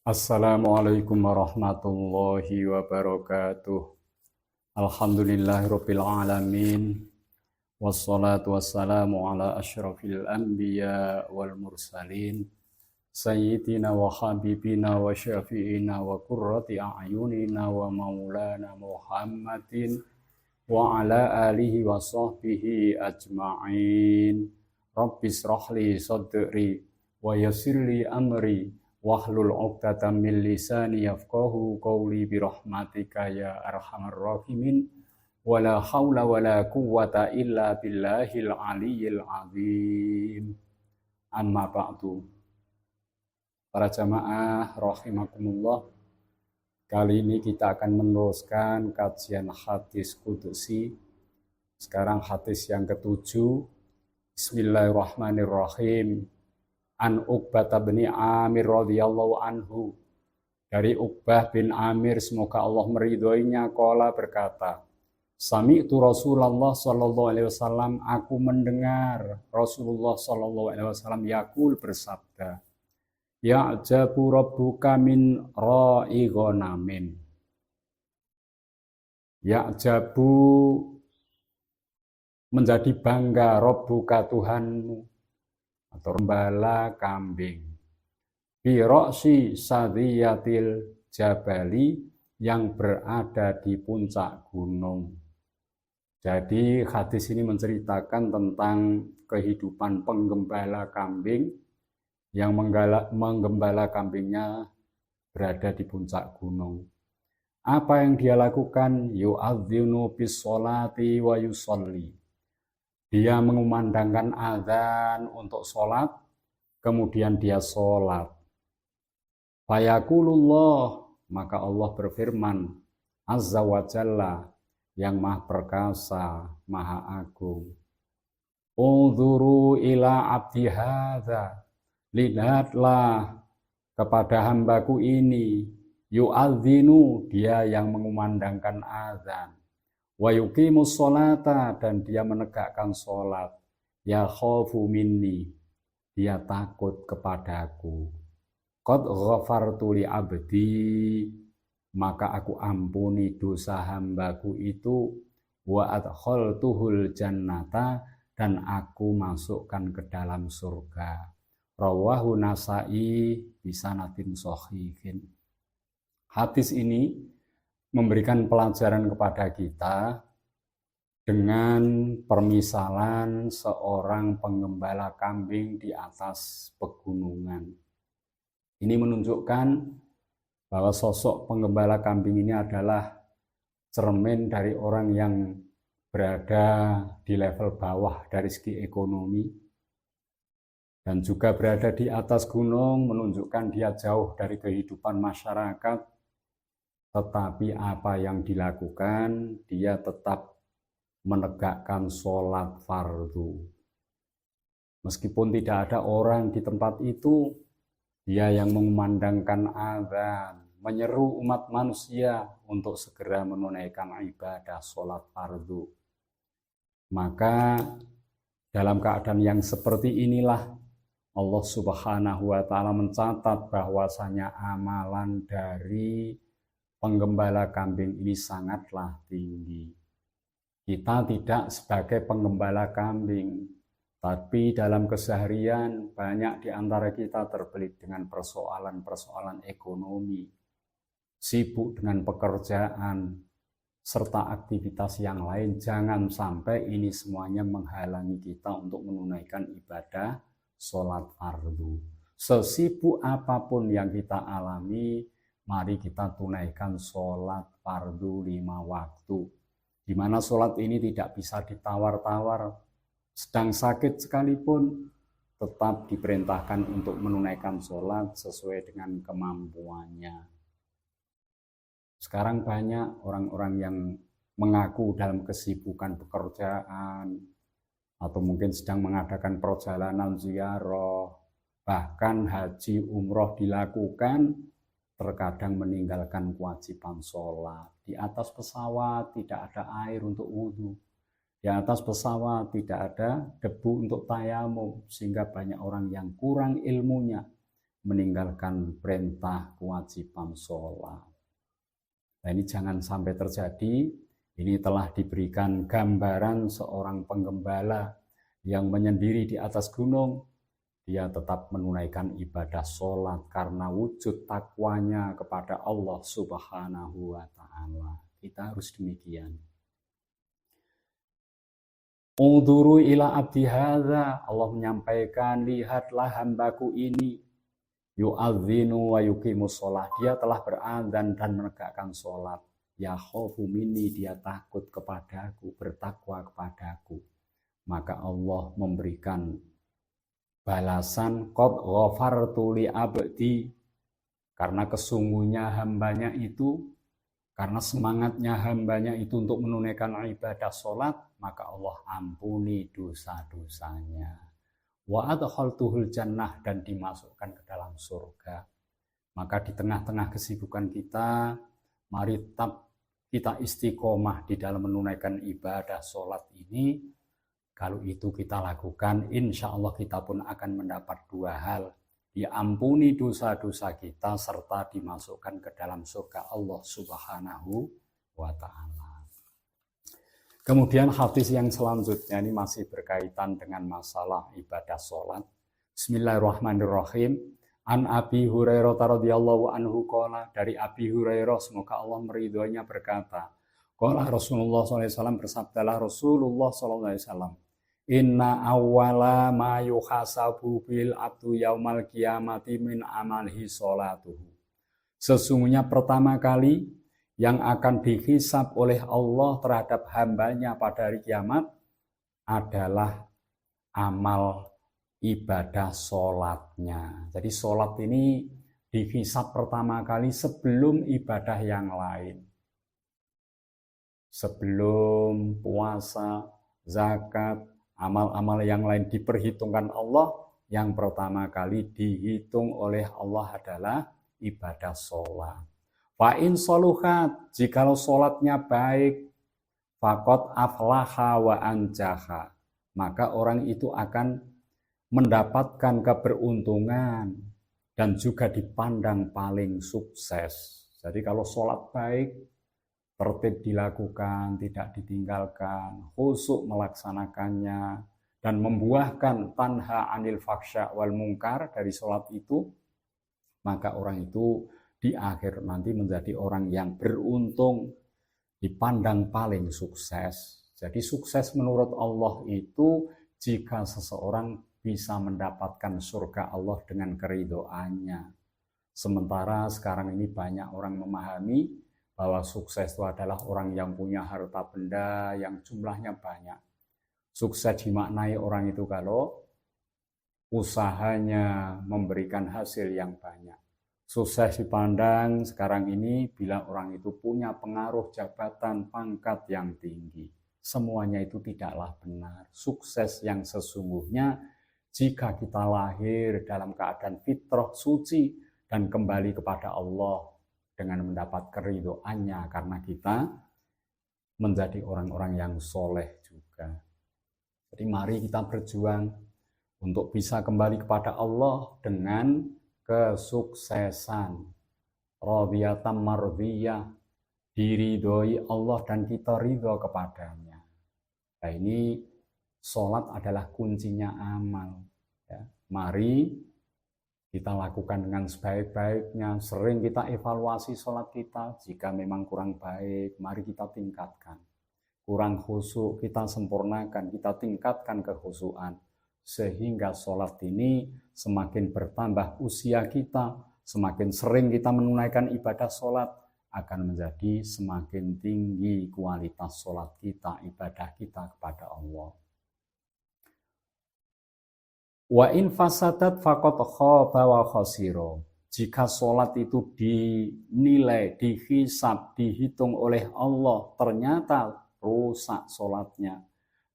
Assalamualaikum warahmatullahi wabarakatuh. Alhamdulillahirabbil alamin. Wassalatu wassalamu ala asyrafil anbiya wal mursalin. Sayyidina wa habibina wa syafi'ina wa qurrati a'yunina wa maulana Muhammadin wa ala alihi wa sahbihi ajma'in. Rabbis rahli sadri wa yassirli amri wahlul 'uqdatam min lisani yafqahu qawli birahmatika ya arhamar rahimin wala haula wala quwwata illa billahil aliyyil azim. Amma ba'du. Para jamaah rahimakumullah, kali ini kita akan meneruskan kajian hadis kudusi. Sekarang hadis yang ketujuh. Bismillahirrahmanirrahim. An Uqbah bin Amir radhiyallahu anhu, dari Uqbah bin Amir semoga Allah meridhoinya, qala berkata, sami'tu Rasulullah sallallahu alaihi wasallam, aku mendengar Rasulullah sallallahu alaihi wasallam yaqul bersabda, ya'jabu rabbuka min ra'i ghanamin. Ya'jabu menjadi bangga, rabbuka Tuhanmu atau gembala kambing, biroksi sadiyatil jabali, yang berada di puncak gunung. Jadi hadis ini menceritakan tentang kehidupan penggembala kambing yang menggembala kambingnya berada di puncak gunung. Apa yang dia lakukan? Yu'adzinu bis sholati wa yusolli. Dia mengumandangkan azan untuk sholat, kemudian dia sholat. Fayakulullah, maka Allah berfirman, Azza wa Jalla, yang maha perkasa, maha agung. Unzuru ila abdi hadza, lihatlah kepada hambaku ini, yu'adzinu, dia yang mengumandangkan azan. Wa yuqimus sholata, dan dia menegakkan sholat. Ya khofu minni, dia takut kepadaku. Qad ghafartu li abdi, maka aku ampuni dosa hambaku itu. Wa adkhaltuhul jannata, dan aku masukkan ke dalam surga. Rawahu Nasa'i bisanadin shahihin. Hadis ini memberikan pelajaran kepada kita dengan permisalan seorang penggembala kambing di atas pegunungan. Ini menunjukkan bahwa sosok penggembala kambing ini adalah cermin dari orang yang berada di level bawah dari segi ekonomi, dan juga berada di atas gunung, menunjukkan dia jauh dari kehidupan masyarakat. Tetapi apa yang dilakukan, dia tetap menegakkan sholat fardu. Meskipun tidak ada orang di tempat itu, dia yang mengumandangkan azan, menyeru umat manusia untuk segera menunaikan ibadah sholat fardu. Maka dalam keadaan yang seperti inilah Allah Subhanahu wa Ta'ala mencatat bahwasanya amalan dari penggembala kambing ini sangatlah tinggi. Kita tidak sebagai penggembala kambing, tapi dalam keseharian banyak di antara kita terbelit dengan persoalan-persoalan ekonomi, sibuk dengan pekerjaan, serta aktivitas yang lain. Jangan sampai ini semuanya menghalangi kita untuk menunaikan ibadah sholat fardu. Sesibuk apapun yang kita alami, mari kita tunaikan sholat fardu 5 waktu. Di mana sholat ini tidak bisa ditawar-tawar. Sedang sakit sekalipun, tetap diperintahkan untuk menunaikan sholat sesuai dengan kemampuannya. Sekarang banyak orang-orang yang mengaku dalam kesibukan pekerjaan, atau mungkin sedang mengadakan perjalanan ziarah, bahkan haji umroh dilakukan, terkadang meninggalkan kewajiban sholat. Di atas pesawat tidak ada air untuk wudhu, di atas pesawat tidak ada debu untuk tayamum, sehingga banyak orang yang kurang ilmunya meninggalkan perintah kewajiban sholat. Nah, ini jangan sampai terjadi. Ini telah diberikan gambaran seorang penggembala yang menyendiri di atas gunung. Dia tetap menunaikan ibadah sholat karena wujud takwanya kepada Allah Subhanahu wa Ta'ala. Kita harus demikian. Unduru ila abdi hadza, Allah menyampaikan, lihatlah hambaku ini, yu'adzinu wa yuqimus sholat, dia telah berazan dan menegakkan sholat. Ya khofu minni, dia takut kepadaku, bertakwa kepadaku. Maka Allah memberikan balasan, qad ghafartu li abdi, karena kesungguhnya hambanya itu, karena semangatnya hambanya itu untuk menunaikan ibadah sholat, maka Allah ampuni dosa-dosanya. Wa adkhaltuhul jannah, dan dimasukkan ke dalam surga. Maka di tengah-tengah kesibukan kita, mari tetap kita istiqomah di dalam menunaikan ibadah sholat ini. Kalau itu kita lakukan, insya Allah kita pun akan mendapat dua hal. Diampuni dosa-dosa kita serta dimasukkan ke dalam surga Allah Subhanahu wa Ta'ala. Kemudian hadis yang selanjutnya ini masih berkaitan dengan masalah ibadah sholat. Bismillahirrahmanirrahim. An Abi Hurairah radhiyallahu anhu qala, dari Abi Hurairah semoga Allah meridhoinya berkata, qala Rasulullah SAW, bersabdalah Rasulullah SAW, inna awwala ma yuhasabu bil abdu yaumal qiyamati min amalihi sholatuhu. Sesungguhnya pertama kali yang akan dihisab oleh Allah terhadap hambanya pada hari kiamat adalah amal ibadah sholatnya. Jadi sholat ini dihisab pertama kali sebelum ibadah yang lain. Sebelum puasa, zakat, amal-amal yang lain diperhitungkan Allah, yang pertama kali dihitung oleh Allah adalah ibadah sholat. Fa'in soluhat, jikalau sholatnya baik, faqad aflaha wa anjaha, maka orang itu akan mendapatkan keberuntungan dan juga dipandang paling sukses. Jadi kalau sholat baik, tertib dilakukan, tidak ditinggalkan, khusyuk melaksanakannya, dan membuahkan tanha anil faksya wal mungkar dari sholat itu, maka orang itu di akhir nanti menjadi orang yang beruntung, dipandang paling sukses. Jadi sukses menurut Allah itu jika seseorang bisa mendapatkan surga Allah dengan keridhoannya. Sementara sekarang ini banyak orang memahami bahwa sukses itu adalah orang yang punya harta benda yang jumlahnya banyak. Sukses dimaknai orang itu kalau usahanya memberikan hasil yang banyak. Sukses dipandang sekarang ini bila orang itu punya pengaruh jabatan, pangkat yang tinggi. Semuanya itu tidaklah benar. Sukses yang sesungguhnya jika kita lahir dalam keadaan fitrah suci dan kembali kepada Allah dengan mendapat keridhoannya karena kita menjadi orang-orang yang soleh juga. Jadi mari kita berjuang untuk bisa kembali kepada Allah dengan kesuksesan. Radiyatan mardiyah, diridhoi Allah dan kita ridho kepadanya. Nah ini sholat adalah kuncinya amal. Ya. Mari kita lakukan dengan sebaik-baiknya. Sering kita evaluasi sholat kita. Jika memang kurang baik, mari kita tingkatkan. Kurang khusyuk, kita sempurnakan, kita tingkatkan kekhusyuan. Sehingga sholat ini semakin bertambah usia kita, semakin sering kita menunaikan ibadah sholat, akan menjadi semakin tinggi kualitas sholat kita, ibadah kita kepada Allah. Wa in fasadat faqad khaba wa khasira. Jika sholat itu dinilai, dihisab, dihitung oleh Allah, ternyata rusak sholatnya.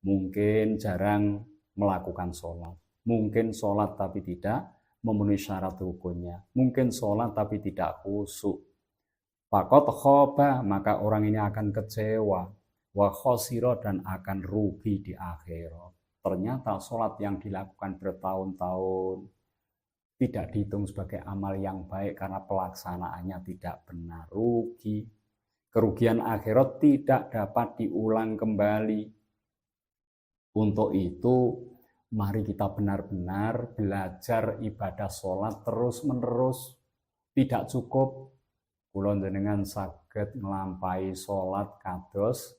Mungkin jarang melakukan sholat. Mungkin sholat tapi tidak memenuhi syarat rukunnya. Mungkin sholat tapi tidak khusyuk. Faqad khaba, maka orang ini akan kecewa. Wa khasira, dan akan rugi di akhirat. Ternyata sholat yang dilakukan bertahun-tahun, tidak dihitung sebagai amal yang baik karena pelaksanaannya tidak benar, rugi. Kerugian akhirat tidak dapat diulang kembali. Untuk itu, mari kita benar-benar belajar ibadah sholat terus-menerus. Tidak cukup kula jenengan saged nglampahi sholat kados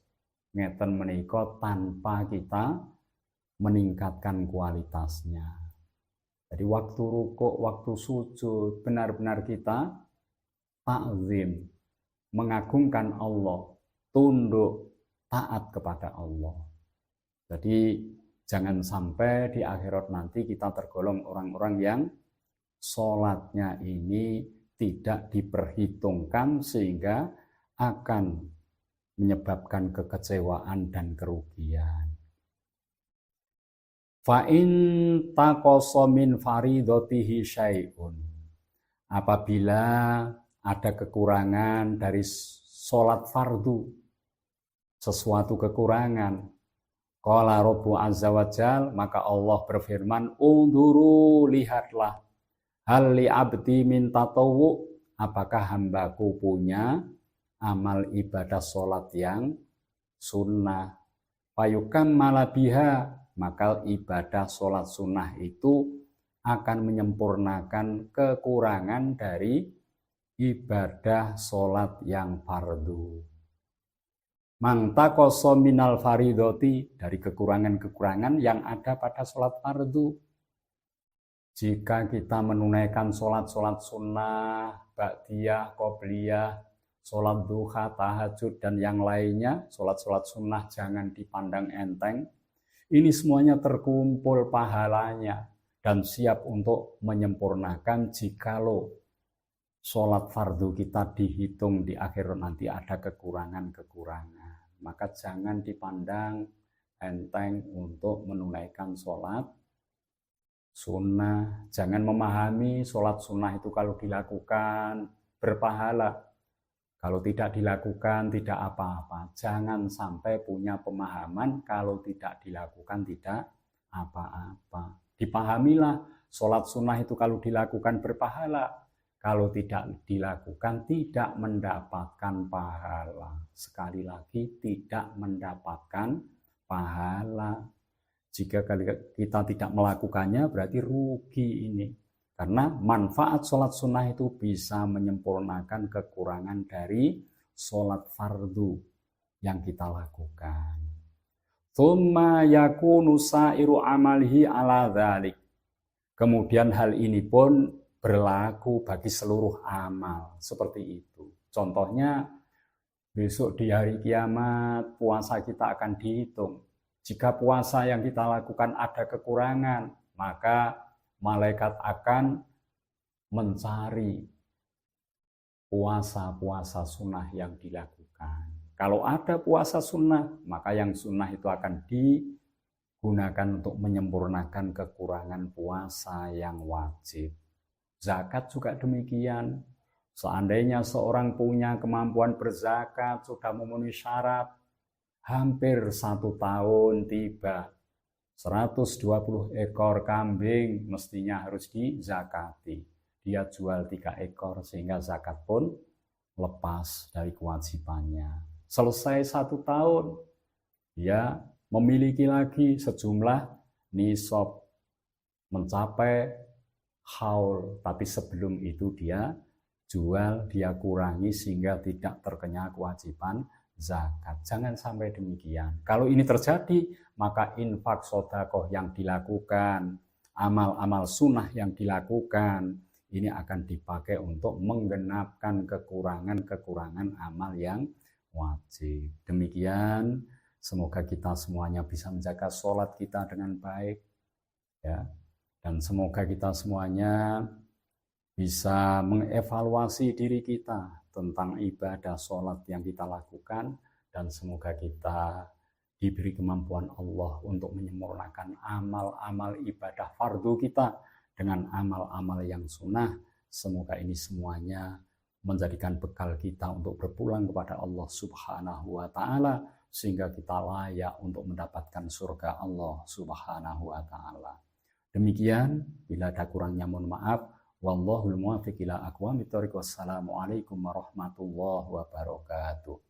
ngeten menika tanpa kita meningkatkan kualitasnya. Jadi waktu rukuk, waktu sujud, benar-benar kita ta'zim, mengagungkan Allah, tunduk, taat kepada Allah. Jadi jangan sampai di akhirat nanti kita tergolong orang-orang yang sholatnya ini tidak diperhitungkan sehingga akan menyebabkan kekecewaan dan kerugian. Fa'in taqoso min faridotihi syai'un. Apabila ada kekurangan dari sholat fardu, sesuatu kekurangan, qala Rabbu azza wa jal, maka Allah berfirman, unduru, lihatlah, hal li abdi min tatawu, apakah hambaku punya amal ibadah sholat yang sunnah, fayukam malabiha, maka ibadah sholat sunnah itu akan menyempurnakan kekurangan dari ibadah sholat yang fardu. Mangtakoso minal faridoti, dari kekurangan-kekurangan yang ada pada sholat fardu. Jika kita menunaikan sholat-sholat sunnah, ba'diyah, qobliyah, sholat duha, tahajud, dan yang lainnya, sholat-sholat sunnah jangan dipandang enteng. Ini semuanya terkumpul pahalanya dan siap untuk menyempurnakan jikalau sholat fardu kita dihitung di akhirat nanti ada kekurangan-kekurangan. Maka jangan dipandang enteng untuk menunaikan sholat sunnah. Jangan memahami sholat sunnah itu kalau dilakukan berpahala. Kalau tidak dilakukan tidak apa-apa. Jangan sampai punya pemahaman kalau tidak dilakukan tidak apa-apa. Dipahamilah sholat sunnah itu kalau dilakukan berpahala. Kalau tidak dilakukan tidak mendapatkan pahala. Sekali lagi tidak mendapatkan pahala. Jika kita tidak melakukannya berarti rugi ini. Karena manfaat sholat sunnah itu bisa menyempurnakan kekurangan dari sholat fardu yang kita lakukan. Tsumma yakunu sa'iru amalihi ala dzalik. Kemudian hal ini pun berlaku bagi seluruh amal seperti itu. Contohnya besok di hari kiamat puasa kita akan dihitung. Jika puasa yang kita lakukan ada kekurangan, maka malaikat akan mencari puasa-puasa sunnah yang dilakukan. Kalau ada puasa sunnah, maka yang sunnah itu akan digunakan untuk menyempurnakan kekurangan puasa yang wajib. Zakat juga demikian. Seandainya seorang punya kemampuan berzakat, sudah memenuhi syarat, hampir 1 tahun tiba, 120 ekor kambing mestinya harus dizakati. Dia jual 3 ekor sehingga zakat pun lepas dari kewajibannya. Selesai 1 tahun, dia memiliki lagi sejumlah nisab mencapai haul. Tapi sebelum itu dia jual, dia kurangi sehingga tidak terkena kewajiban zakat. Jangan sampai demikian. Kalau ini terjadi, maka infak sedekah yang dilakukan, amal-amal sunnah yang dilakukan, ini akan dipakai untuk menggenapkan kekurangan-kekurangan amal yang wajib. Demikian, semoga kita semuanya bisa menjaga sholat kita dengan baik, ya, dan semoga kita semuanya bisa mengevaluasi diri kita tentang ibadah sholat yang kita lakukan, dan semoga kita diberi kemampuan Allah untuk menyempurnakan amal-amal ibadah fardu kita dengan amal-amal yang sunnah. Semoga ini semuanya menjadikan bekal kita untuk berpulang kepada Allah Subhanahu wa Ta'ala, sehingga kita layak untuk mendapatkan surga Allah Subhanahu wa Ta'ala. Demikian, bila ada kurangnya mohon maaf. Wallahul muwaffiq ila aqwamit thoriq. Wassalamualaikum warahmatullahi wabarakatuh.